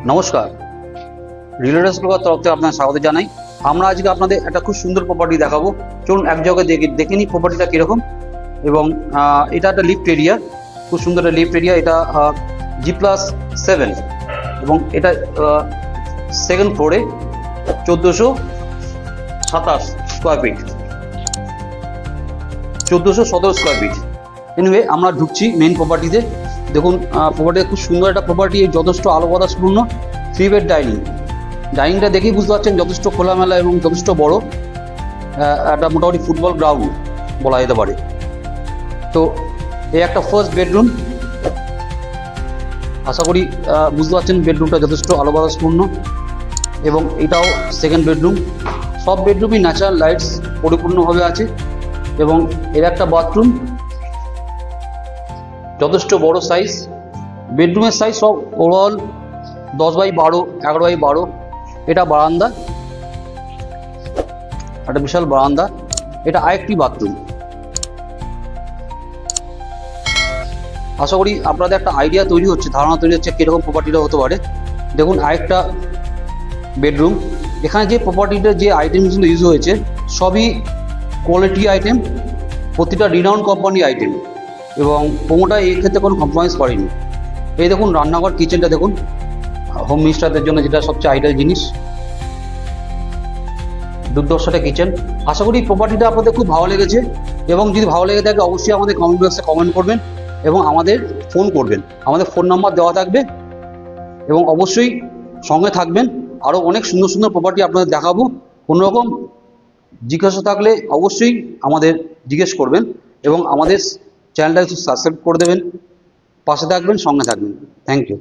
নমস্কার, রিলেটার্স গ্লোবাল তরফ থেকে আপনার স্বাগত জানাই। আমরা আজকে আপনাদের একটা খুব সুন্দর প্রপার্টি দেখাবো। চলুন এক জায়গায় দেখে নিই প্রপার্টিটা কীরকম। এবং এটা একটা লিফট এরিয়া, খুব সুন্দর একটা লিফট এরিয়া। এটা G+7 এবং এটা সেকেন্ড ফ্লোরে 1427 square feet, 1417 square feet. Anyway আমরা ঢুকছি মেন প্রপার্টিতে। দেখুন প্রপার্টিটা খুব সুন্দর একটা প্রপার্টি, যথেষ্ট আলো বাতাসপূর্ণ। 3 বেড ডাইনিংটা দেখেই বুঝতে পারছেন যথেষ্ট খোলামেলা এবং যথেষ্ট বড়। একটা মোটামুটি ফুটবল গ্রাউন্ড বলা যেতে পারে। তো এই একটা ফার্স্ট বেডরুম, আশা করি বুঝতে পারছেন বেডরুমটা যথেষ্ট আলো বাতাসপূর্ণ। এবং এটাও সেকেন্ড বেডরুম। সব বেডরুমই ন্যাচারাল লাইটস পরিপূর্ণভাবে আছে। এবং এর একটা বাথরুম, যথেষ্ট বড় সাইজ। বেডরুমের সাইজ সব ওভারঅল 10x12, 11x12। এটা বারান্দা, একটা বিশাল বারান্দা। এটা আরেকটি বাথরুম। আশা করি আপনাদের একটা আইডিয়া তৈরি হচ্ছে, ধারণা তৈরি হচ্ছে কীরকম প্রপার্টিটা হতে পারে। দেখুন আরেকটা বেডরুম। এখানে যে প্রপার্টিটার যে আইটেমগুলো ইউজ হয়েছে সবই কোয়ালিটি আইটেম, প্রতিটা রিনাউন্ড কোম্পানি আইটেম। এবং প্রোমোটার এই ক্ষেত্রে কোনো কম্প্রোমাইজ করেনি। এই দেখুন রান্নাঘর, কিচেনটা দেখুন, হোম মিনিস্টারদের জন্য যেটা সবচেয়ে আইডিয়াল জিনিস। দুর্ধর্ষ একটা কিচেন। আশা করি প্রপার্টিটা আপনাদের খুব ভালো লেগেছে। এবং যদি ভালো লেগে থাকে অবশ্যই আমাদের কমেন্ট বক্সে কমেন্ট করবেন এবং আমাদের ফোন করবেন। আমাদের ফোন নাম্বার দেওয়া থাকবে এবং অবশ্যই সঙ্গে থাকবেন। আরও অনেক সুন্দর সুন্দর প্রপার্টি আপনাদের দেখাবো। কোনো রকম জিজ্ঞাসা থাকলে অবশ্যই আমাদের জিজ্ঞেস করবেন এবং আমাদের চ্যানেলটা একটু সাবস্ক্রাইব করে দেবেন। পাশে থাকবেন, সঙ্গে থাকবেন। Thank you.